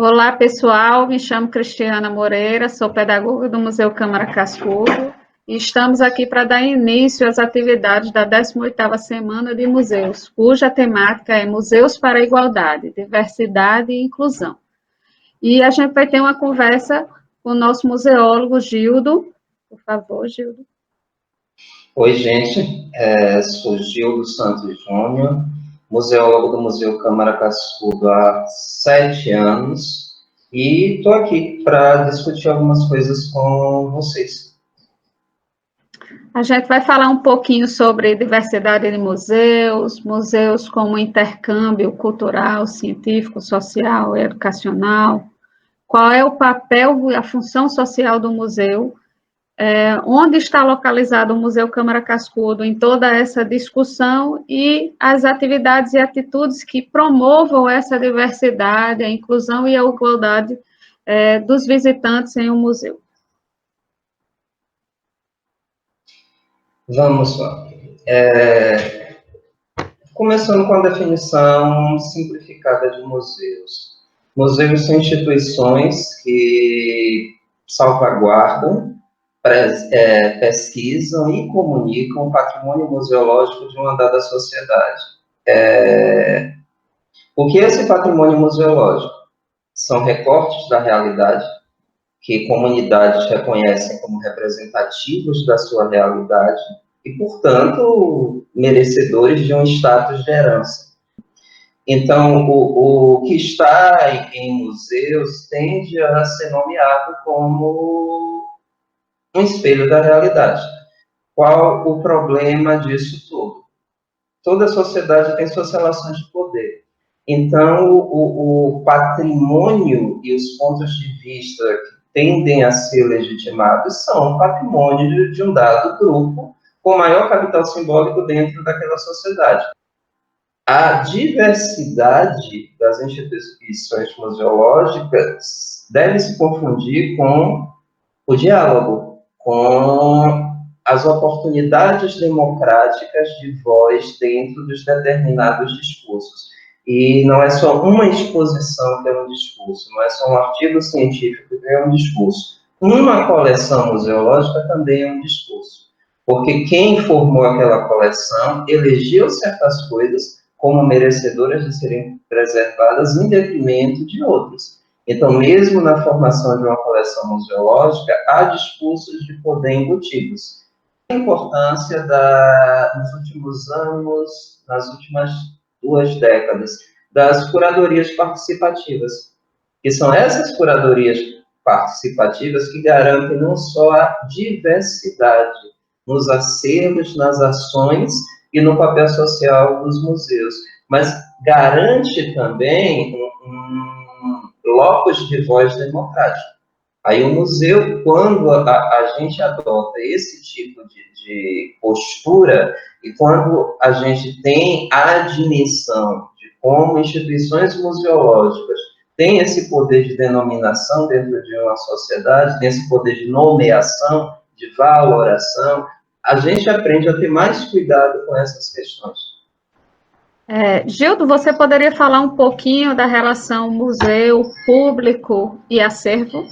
Olá, pessoal. Me chamo Cristiana Moreira, sou pedagoga do Museu Câmara Cascudo e estamos aqui para dar início às atividades da 18ª Semana de Museus, cuja temática é Museus para a Igualdade, Diversidade e Inclusão. E a gente vai ter uma conversa com o nosso museólogo Gildo. Por favor, Gildo. Oi, gente. Sou Gildo Santos Júnior, museólogo do Museu Câmara Cascudo há 7 anos e estou aqui para discutir algumas coisas com vocês. A gente vai falar um pouquinho sobre diversidade de museus, museus como intercâmbio cultural, científico, social, educacional, qual é o papel e a função social do museu, onde está localizado o Museu Câmara Cascudo em toda essa discussão e as atividades e atitudes que promovam essa diversidade, a inclusão e a igualdade dos visitantes em um museu. Vamos lá. Começando com a definição simplificada de museus. Museus são instituições que salvaguardam, pesquisam e comunicam o patrimônio museológico de uma dada sociedade. O que é esse patrimônio museológico? São recortes da realidade que comunidades reconhecem como representativos da sua realidade e, portanto, merecedores de um status de herança. Então, o que está em museus tende a ser nomeado como um espelho da realidade. Qual o problema disso tudo? Toda sociedade tem suas relações de poder. Então, o patrimônio e os pontos de vista que tendem a ser legitimados são patrimônio de um dado grupo com maior capital simbólico dentro daquela sociedade. A diversidade das instituições museológicas deve se confundir com o diálogo, com as oportunidades democráticas de voz dentro dos determinados discursos. E não é só uma exposição que é um discurso, não é só um artigo científico que é um discurso. Uma coleção museológica também é um discurso, porque quem formou aquela coleção elegeu certas coisas como merecedoras de serem preservadas em detrimento de outras. Então, mesmo na formação de uma coleção museológica, há discursos de poder embutidos. A importância nos últimos anos, nas últimas 2 décadas, das curadorias participativas, que são essas curadorias participativas que garantem não só a diversidade nos acervos, nas ações e no papel social dos museus, mas garante também um locus de voz democrático. Aí o museu, quando a gente adota esse tipo de postura e quando a gente tem a dimensão de como instituições museológicas têm esse poder de denominação dentro de uma sociedade, tem esse poder de nomeação, de valoração, a gente aprende a ter mais cuidado com essas questões. Gildo, você poderia falar um pouquinho da relação museu, público e acervo?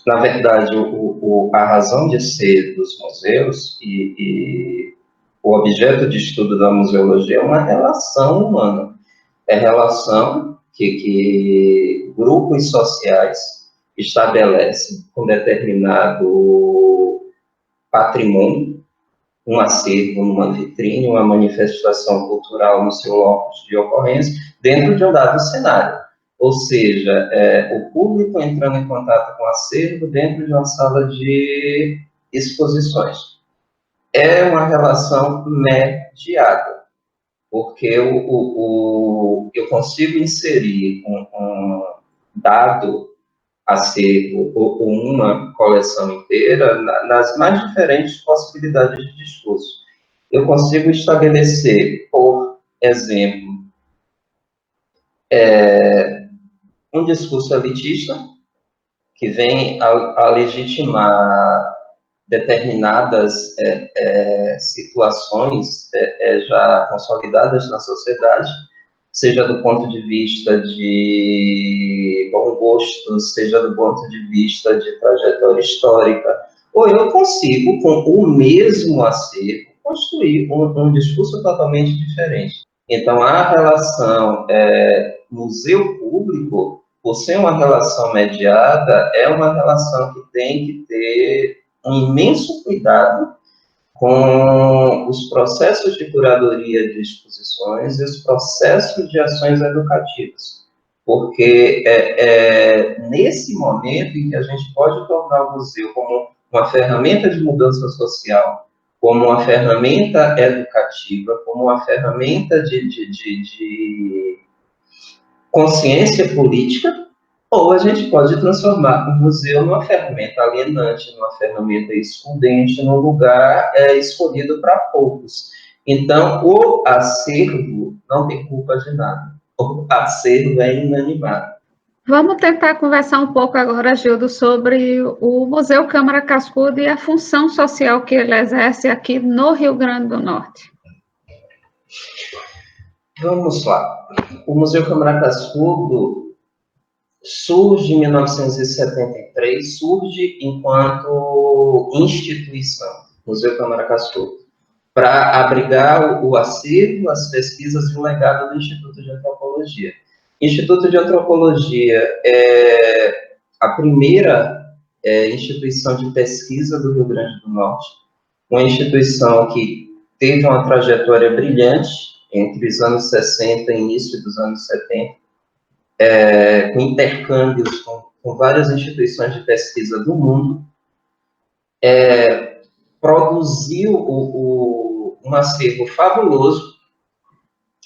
Na verdade, a razão de ser dos museus e o objeto de estudo da museologia é uma relação humana. É relação que grupos sociais estabelecem com determinado patrimônio, um acervo, uma vitrine, uma manifestação cultural no seu locus de ocorrência, dentro de um dado cenário. Ou seja, o público entrando em contato com o acervo dentro de uma sala de exposições. É uma relação mediada, porque eu consigo inserir um dado acervo ou uma coleção inteira nas mais diferentes possibilidades de discurso. Eu consigo estabelecer, por exemplo, um discurso elitista que vem a legitimar determinadas situações já consolidadas na sociedade, seja do ponto de vista de bom gosto, seja do ponto de vista de trajetória histórica, ou eu consigo, com o mesmo acervo, construir um discurso totalmente diferente. Então, a relação museu público, por ser uma relação mediada, é uma relação que tem que ter um imenso cuidado com os processos de curadoria de exposições e os processos de ações educativas. Porque nesse momento em que a gente pode tornar o museu como uma ferramenta de mudança social, como uma ferramenta educativa, como uma ferramenta de consciência política, ou a gente pode transformar o museu numa ferramenta alienante, numa ferramenta excludente, num lugar escolhido para poucos. Então, o acervo não tem culpa de nada. O acervo é inanimado. Vamos tentar conversar um pouco agora, Gildo, sobre o Museu Câmara Cascudo e a função social que ele exerce aqui no Rio Grande do Norte. Vamos lá. O Museu Câmara Cascudo surge em 1973, surge enquanto instituição, Museu Câmara Cascudo, para abrigar o acervo, as pesquisas e o legado do Instituto de Antropologia. Instituto de Antropologia é a primeira instituição de pesquisa do Rio Grande do Norte, uma instituição que teve uma trajetória brilhante entre os anos 60 e início dos anos 70, com intercâmbios com várias instituições de pesquisa do mundo, produziu um acervo fabuloso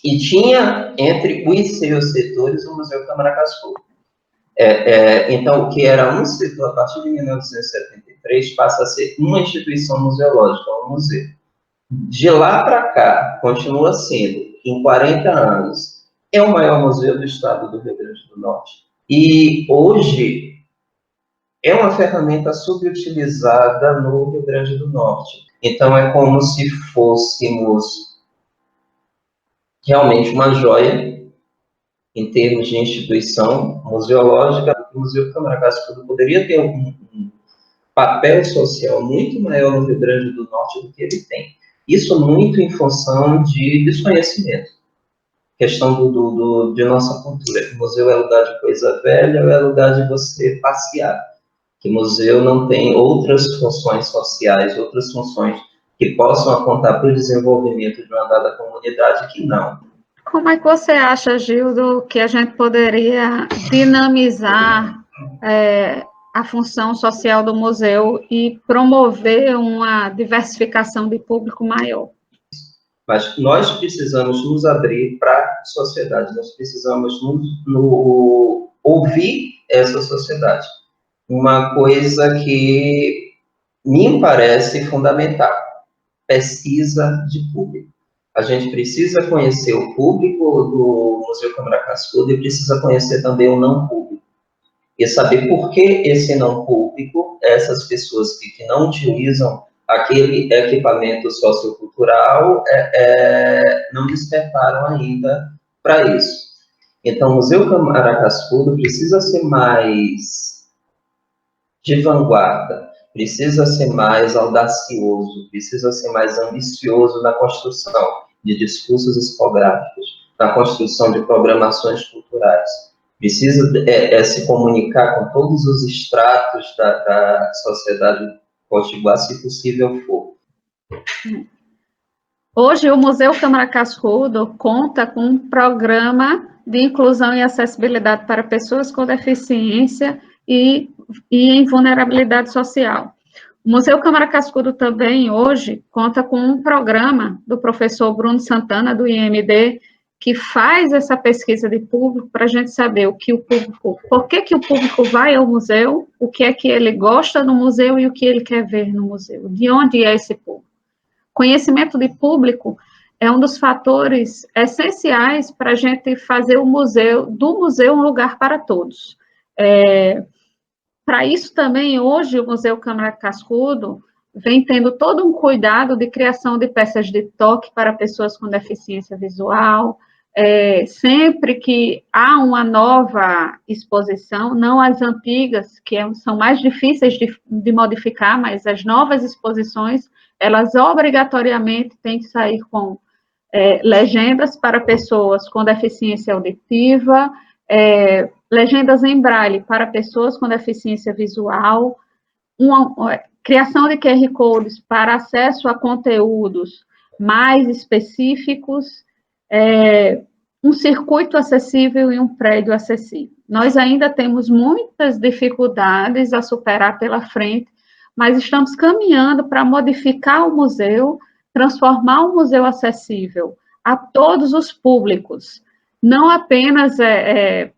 e tinha entre os seus setores o Museu Câmara Cascudo. Então, o que era um setor a partir de 1973 passa a ser uma instituição museológica, um museu. De lá para cá, continua sendo, em 40 anos, é o maior museu do estado do Rio Grande do Norte. E hoje é uma ferramenta subutilizada no Rio Grande do Norte. Então, é como se fôssemos realmente uma joia em termos de instituição museológica. O Museu Câmara Cascudo poderia ter um papel social muito maior no Rio Grande do Norte do que ele tem. Isso muito em função de desconhecimento. Questão de nossa cultura. O museu é lugar de coisa velha, é lugar de você passear. Que o museu não tem outras funções sociais, outras funções que possam apontar para o desenvolvimento de uma dada comunidade que não. Como é que você acha, Gildo, que a gente poderia dinamizar a função social do museu e promover uma diversificação de público maior? Mas nós precisamos nos abrir para a sociedade, nós precisamos ouvir essa sociedade. Uma coisa que me parece fundamental, pesquisa de público. A gente precisa conhecer o público do Museu Câmara Cascudo e precisa conhecer também o não público. E saber por que esse não público, essas pessoas que não utilizam aquele equipamento sociocultural, não despertaram ainda para isso. Então, o Museu Câmara Cascudo precisa ser mais de vanguarda, precisa ser mais audacioso, precisa ser mais ambicioso na construção de discursos expográficos, na construção de programações culturais. Precisa se comunicar com todos os estratos da sociedade potiguar, se possível for. Hoje, o Museu Câmara Cascudo conta com um programa de inclusão e acessibilidade para pessoas com deficiência e em vulnerabilidade social. O Museu Câmara Cascudo também, hoje, conta com um programa do professor Bruno Santana, do IMD, que faz essa pesquisa de público para a gente saber por que o público vai ao museu, o que é que ele gosta no museu e o que ele quer ver no museu, de onde é esse público. Conhecimento de público é um dos fatores essenciais para a gente fazer do museu um lugar para todos. Para isso também, hoje, o Museu Câmara Cascudo vem tendo todo um cuidado de criação de peças de toque para pessoas com deficiência visual, sempre que há uma nova exposição, não as antigas, que são mais difíceis de modificar, mas as novas exposições, elas obrigatoriamente têm que sair com legendas para pessoas com deficiência auditiva, legendas em braille para pessoas com deficiência visual, criação de QR Codes para acesso a conteúdos mais específicos, um circuito acessível e um prédio acessível. Nós ainda temos muitas dificuldades a superar pela frente, mas estamos caminhando para modificar o museu, transformar o museu acessível a todos os públicos, não apenas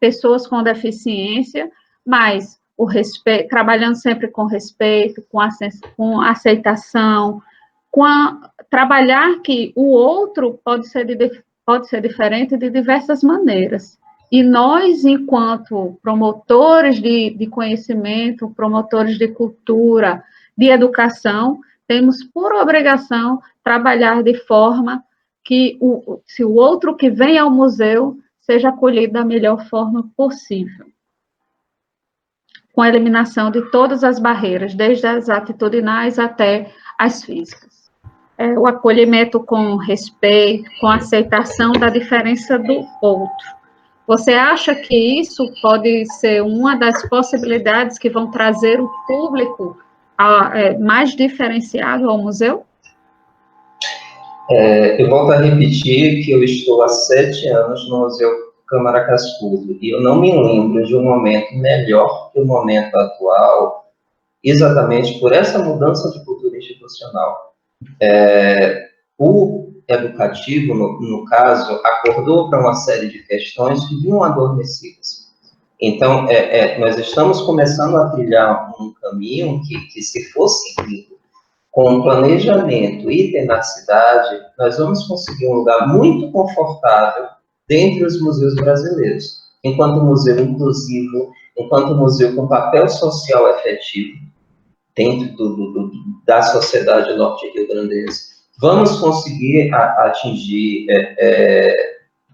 pessoas com deficiência, mas o respeito, trabalhando sempre com respeito, com aceitação, trabalhar que o outro pode ser diferente de diversas maneiras. E nós, enquanto promotores de conhecimento, promotores de cultura, de educação, temos por obrigação trabalhar de forma que se o outro que vem ao museu seja acolhido da melhor forma possível, com a eliminação de todas as barreiras, desde as atitudinais até as físicas. O acolhimento com respeito, com aceitação da diferença do outro. Você acha que isso pode ser uma das possibilidades que vão trazer o público mais diferenciado ao museu? Eu volto a repetir que eu estou há 7 anos no Museu Câmara Cascudo, e eu não me lembro de um momento melhor que o momento atual, exatamente por essa mudança de cultura institucional. O educativo, no caso, acordou para uma série de questões que vinham adormecidas. Então, nós estamos começando a trilhar um caminho que se for seguido com planejamento e tenacidade, nós vamos conseguir um lugar muito confortável dentre os museus brasileiros, enquanto museu inclusivo, enquanto museu com papel social efetivo dentro da sociedade norte-rio-grandense. Vamos conseguir atingir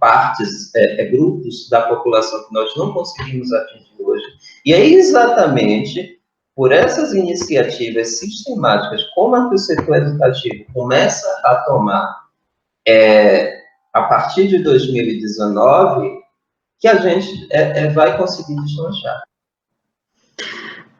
partes, grupos da população que nós não conseguimos atingir hoje. E é exatamente por essas iniciativas sistemáticas, como a que o setor educativo começa a tomar a partir de 2019, que a gente vai conseguir deslanchar.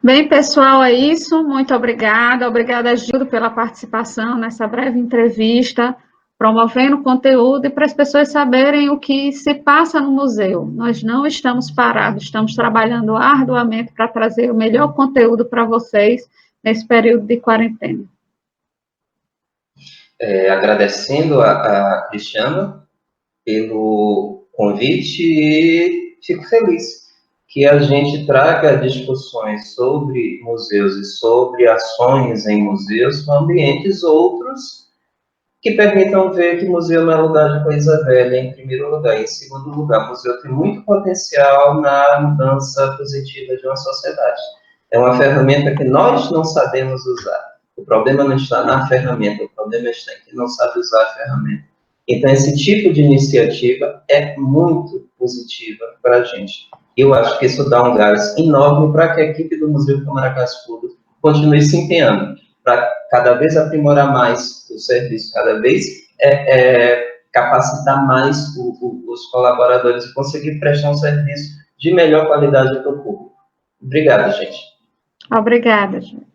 Bem, pessoal, é isso. Muito obrigada. Obrigada, Gildo, pela participação nessa breve entrevista, promovendo conteúdo e para as pessoas saberem o que se passa no museu. Nós não estamos parados, estamos trabalhando arduamente para trazer o melhor conteúdo para vocês nesse período de quarentena. Agradecendo a Cristiana pelo convite e fico feliz que a gente traga discussões sobre museus e sobre ações em museus com ambientes outros que permitam ver que museu não é lugar de coisa velha, em primeiro lugar. Em segundo lugar, o museu tem muito potencial na mudança positiva de uma sociedade. É uma ferramenta que nós não sabemos usar. O problema não está na ferramenta, o problema está em quem não sabe usar a ferramenta. Então, esse tipo de iniciativa é muito positiva para a gente. Eu acho que isso dá um gás enorme para que a equipe do Museu Câmara Cascudo continue se empenhando, para cada vez aprimorar mais o serviço, cada vez capacitar mais os colaboradores e conseguir prestar um serviço de melhor qualidade para o público. Obrigado, gente. Obrigada, gente.